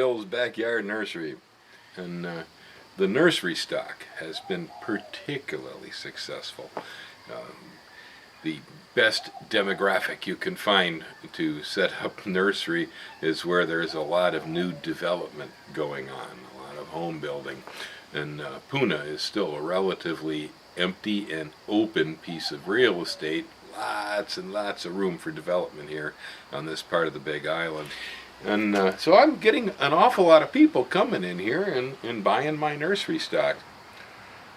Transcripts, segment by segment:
Bill's Backyard Nursery, and the nursery stock has been particularly successful. The best demographic you can find to set up nursery is where there's a lot of new development going on, a lot of home building, and Puna is still a relatively empty and open piece of real estate. Lots and lots of room for development here on this part of the Big Island. And so I'm getting an awful lot of people coming in here and buying my nursery stock.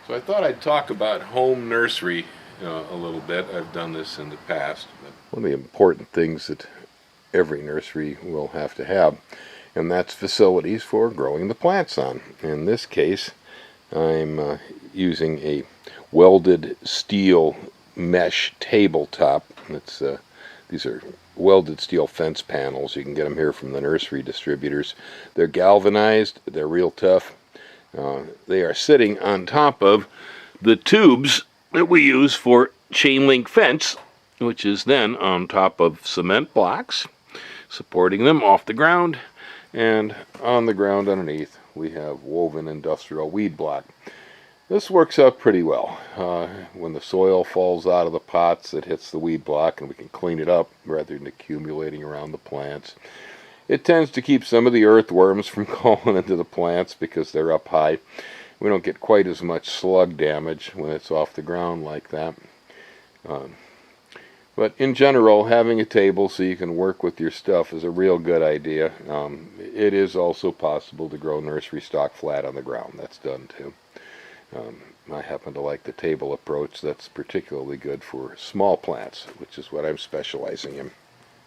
So I thought I'd talk about home nursery a little bit. I've done this in the past. But one of the important things that every nursery will have to have, and that's facilities for growing the plants on. In this case, I'm using a welded steel mesh tabletop. These are welded steel fence panels. You can get them here from the nursery distributors. They're galvanized. They're real tough. They are sitting on top of the tubes that we use for chain link fence, which is then on top of cement blocks, supporting them off the ground, and on the ground underneath we have woven industrial weed block. This works out pretty well. When the soil falls out of the pots, it hits the weed block and we can clean it up rather than accumulating around the plants. It tends to keep some of the earthworms from going into the plants because they're up high. We don't get quite as much slug damage when it's off the ground like that. But in general, having a table so you can work with your stuff is a real good idea. It is also possible to grow nursery stock flat on the ground. That's done too. I happen to like the table approach. That's particularly good for small plants, which is what I'm specializing in.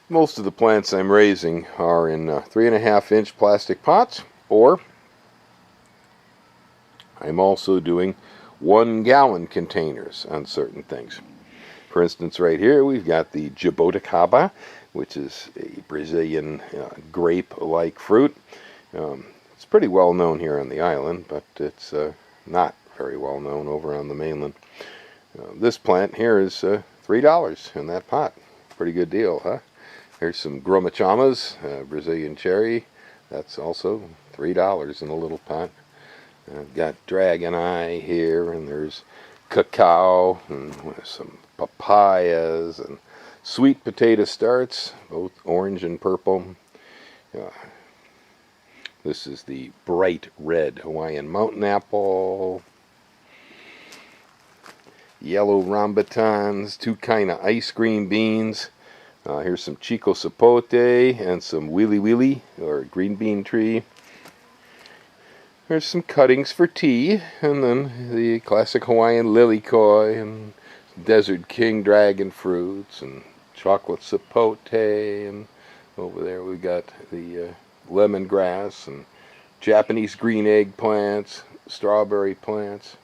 Most of the plants I'm raising are in 3.5-inch plastic pots, or I'm also doing 1-gallon containers on certain things. For instance, right here we've got the jaboticaba, which is a Brazilian grape-like fruit. It's pretty well known here on the island, but it's not very well known over on the mainland. This plant here is $3 in that pot. Pretty good deal, huh? Here's some gromachamas, Brazilian cherry. That's also $3 in a little pot. I've got dragon eye here, and there's cacao, and some papayas, and sweet potato starts, both orange and purple. This is the bright red Hawaiian mountain apple. Yellow rambutans, 2 kind of ice cream beans. Here's some chico sapote and some wili wili, or green bean tree. There's some cuttings for tea, and then the classic Hawaiian lilikoi, and desert king dragon fruits, and chocolate sapote, and over there we've got the lemongrass, and Japanese green egg plants, strawberry plants.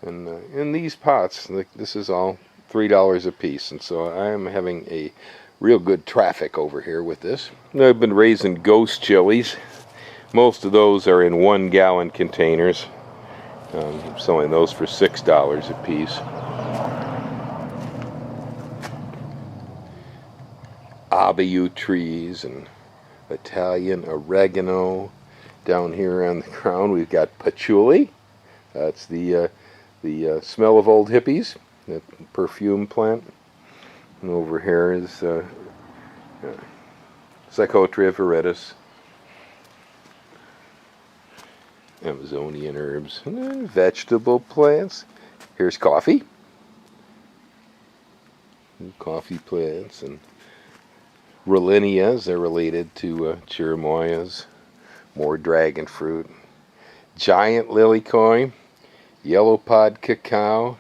And in these pots, this is all $3 a piece, and so I'm having a real good traffic over here with this. I've been raising ghost chilies. Most of those are in 1-gallon containers. I'm selling those for $6 a piece. Abiyu trees and Italian oregano. Down here on the ground we've got patchouli. That's the smell of old hippies, that perfume plant. And over here is Psychotria viridis, Amazonian herbs, and vegetable plants. Here's coffee. Coffee plants and Rollinias. They're related to cherimoyas. More dragon fruit. Giant lilikoi. Yellow pod cacao.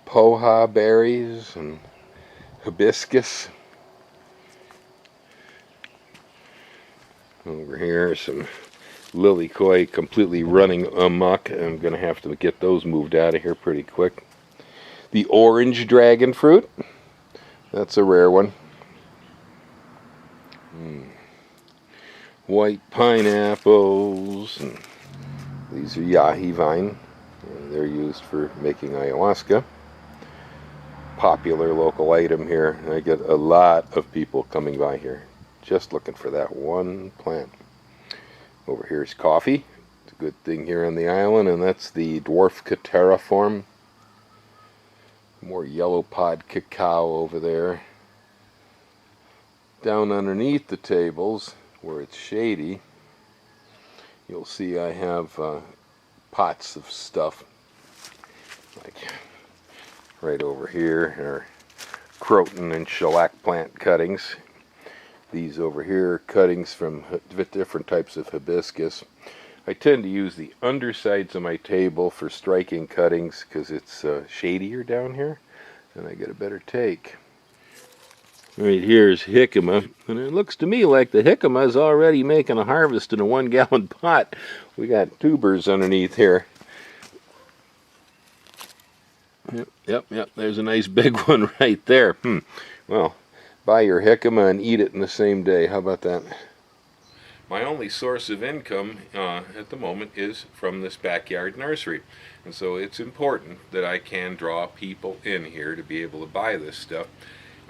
Poha berries and hibiscus. Over here some lilikoi completely running amok. I'm going to have to get those moved out of here pretty quick. The orange dragon fruit. That's a rare one. White pineapples. And these are yahi vine. They're used for making ayahuasca. Popular local item here. I get a lot of people coming by here just looking for that one plant. Over here is coffee. It's a good thing here on the island, and that's the dwarf Caterra. More yellow pod cacao over there. Down underneath the tables, where it's shady, you'll see I have pots of stuff. Like right over here are croton and shellac plant cuttings. These over here are cuttings from different types of hibiscus. I tend to use the undersides of my table for striking cuttings because it's shadier down here and I get a better take. Right here is jicama, and it looks to me like the jicama is already making a harvest in a 1-gallon pot. We got tubers underneath here. Yep, there's a nice big one right there. Well, buy your jicama and eat it in the same day. How about that? My only source of income at the moment is from this backyard nursery. And so it's important that I can draw people in here to be able to buy this stuff.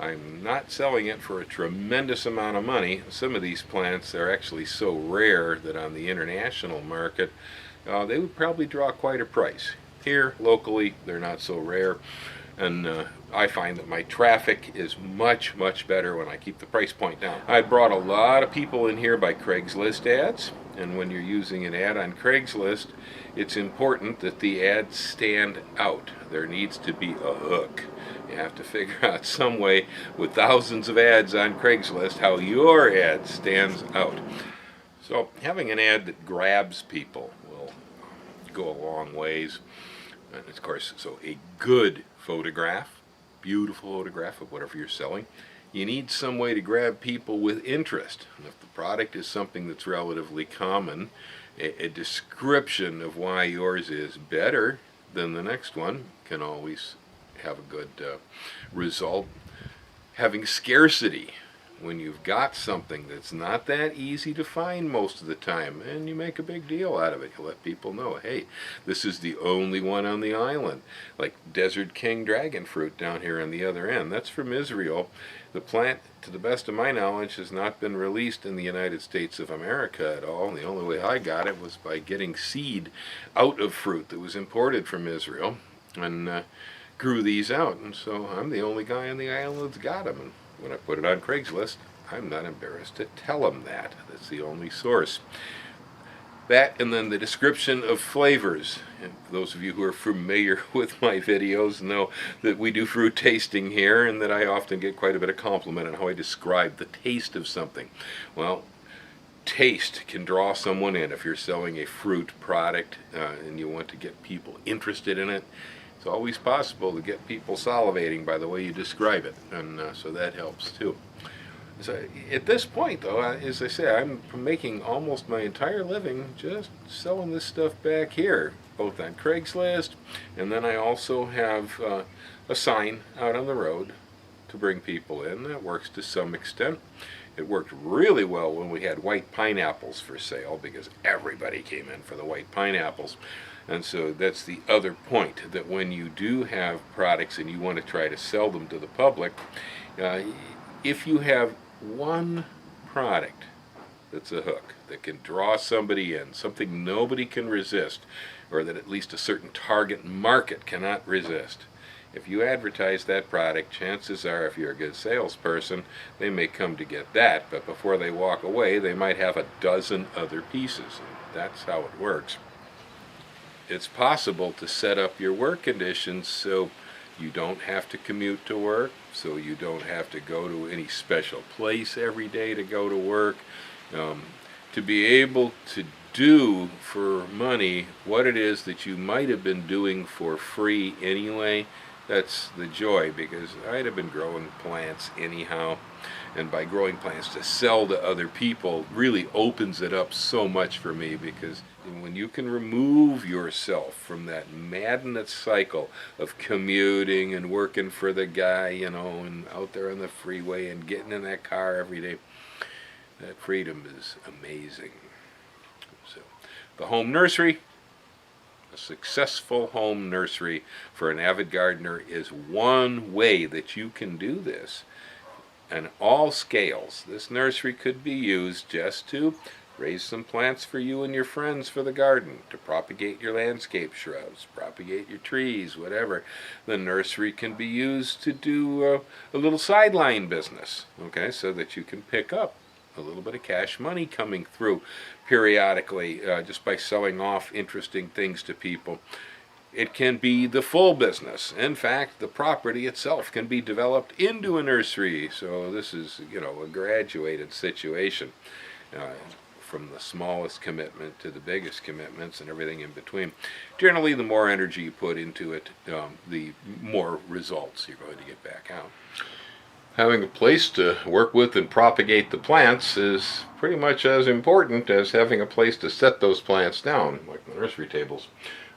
I'm not selling it for a tremendous amount of money. Some of these plants are actually so rare that on the international market they would probably draw quite a price. Here, locally, they're not so rare. And I find that my traffic is much better when I keep the price point down. I brought a lot of people in here by Craigslist ads, and when you're using an ad on Craigslist, it's important that the ads stand out. There needs to be a hook. You have to figure out some way with thousands of ads on Craigslist how your ad stands out. So having an ad that grabs people will go a long ways. And of course, so a good photograph, beautiful photograph of whatever you're selling, you need some way to grab people with interest. And if the product is something that's relatively common, a description of why yours is better than the next one can always have a good result. Having scarcity, when you've got something that's not that easy to find most of the time, and you make a big deal out of it. You let people know, hey, this is the only one on the island. Like Desert King dragon fruit down here on the other end. That's from Israel. The plant, to the best of my knowledge, has not been released in the United States of America at all. And the only way I got it was by getting seed out of fruit that was imported from Israel and grew these out. And so I'm the only guy on the island that's got them. And when I put it on Craigslist, I'm not embarrassed to tell them that. That's the only source. That, and then the description of flavors. And those of you who are familiar with my videos know that we do fruit tasting here, and that I often get quite a bit of compliment on how I describe the taste of something. Well, taste can draw someone in. If you're selling a fruit product and you want to get people interested in it, it's always possible to get people salivating by the way you describe it, and so that helps too. So at this point, though, as I say, I'm making almost my entire living just selling this stuff back here, both on Craigslist, and then I also have a sign out on the road to bring people in. That works to some extent. It worked really well when we had white pineapples for sale because everybody came in for the white pineapples. And so that's the other point, that when you do have products and you want to try to sell them to the public, if you have one product that's a hook, that can draw somebody in, something nobody can resist, or that at least a certain target market cannot resist, if you advertise that product, chances are, if you're a good salesperson, they may come to get that, but before they walk away, they might have a dozen other pieces. That's how it works. It's possible to set up your work conditions so you don't have to commute to work, so you don't have to go to any special place every day to go to work, to be able to do for money what it is that you might have been doing for free anyway. That's the joy, because I'd have been growing plants anyhow, and by growing plants to sell to other people really opens it up so much for me, because when you can remove yourself from that madness cycle of commuting and working for the guy, and out there on the freeway and getting in that car every day, that freedom is amazing. So, the home nursery, a successful home nursery for an avid gardener, is one way that you can do this. On all scales, this nursery could be used just to Raise some plants for you and your friends for the garden, to propagate your landscape shrubs, propagate your trees, whatever. The nursery can be used to do a little sideline business, okay, so that you can pick up a little bit of cash money coming through periodically just by selling off interesting things to people. It can be the full business. In fact, the property itself can be developed into a nursery. So this is, a graduated situation. From the smallest commitment to the biggest commitments and everything in between. Generally, the more energy you put into it, the more results you're going to get back out. Having a place to work with and propagate the plants is pretty much as important as having a place to set those plants down, like the nursery tables.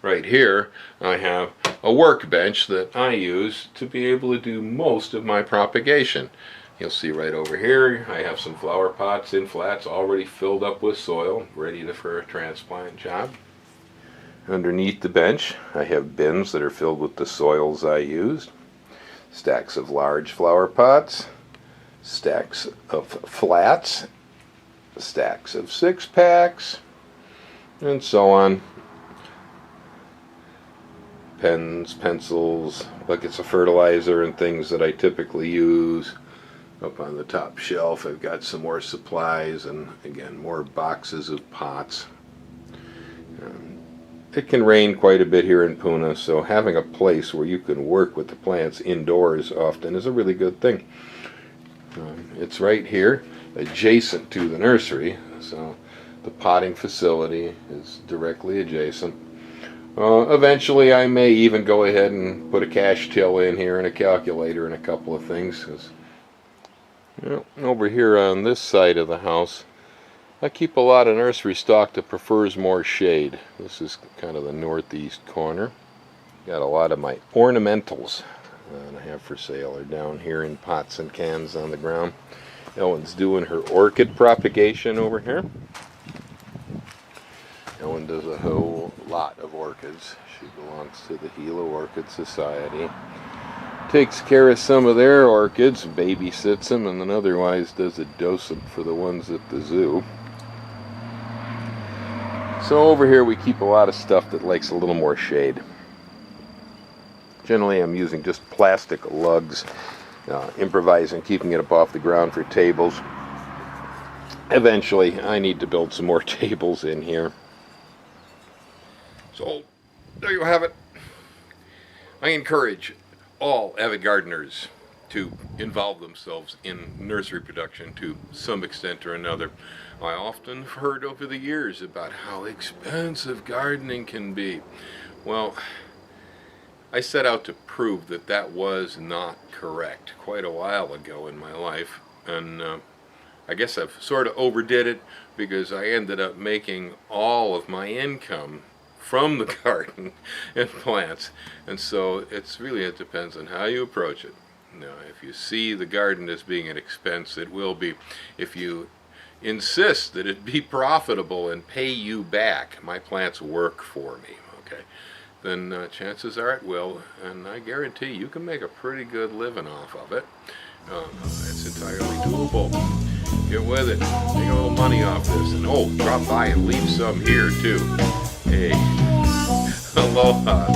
Right here, I have a workbench that I use to be able to do most of my propagation. You'll see right over here, I have some flower pots in flats already filled up with soil, ready for a transplant job. Underneath the bench, I have bins that are filled with the soils I used. Stacks of large flower pots, stacks of flats, stacks of 6-packs, and so on. Pens, pencils, buckets of fertilizer and things that I typically use. Up on the top shelf I've got some more supplies and again more boxes of pots. It can rain quite a bit here in Puna, so having a place where you can work with the plants indoors often is a really good thing. It's right here adjacent to the nursery, so the potting facility is directly adjacent. Eventually I may even go ahead and put a cash till in here and a calculator and a couple of things, 'cause over here on this side of the house, I keep a lot of nursery stock that prefers more shade. This is kind of the northeast corner. Got a lot of my ornamentals that I have for sale are down here in pots and cans on the ground. Ellen's doing her orchid propagation over here. Ellen does a whole lot of orchids. She belongs to the Gila Orchid Society. Takes care of some of their orchids, babysits them, and then otherwise does a docent for the ones at the zoo. So over here we keep a lot of stuff that likes a little more shade. Generally I'm using just plastic lugs, improvising, keeping it up off the ground for tables. Eventually I need to build some more tables in here. So there you have it. I encourage all avid gardeners to involve themselves in nursery production to some extent or another. I often have heard over the years about how expensive gardening can be. Well, I set out to prove that that was not correct quite a while ago in my life, and I guess I've sort of overdid it because I ended up making all of my income from the garden and plants, and so it depends on how you approach it. Now, if you see the garden as being an expense, it will be. If you insist that it be profitable and pay you back, my plants work for me, okay, then chances are it will, and I guarantee you can make a pretty good living off of it. It's entirely doable. Get with it. Make a little money off this, and drop by and leave some here too. Hey, aloha.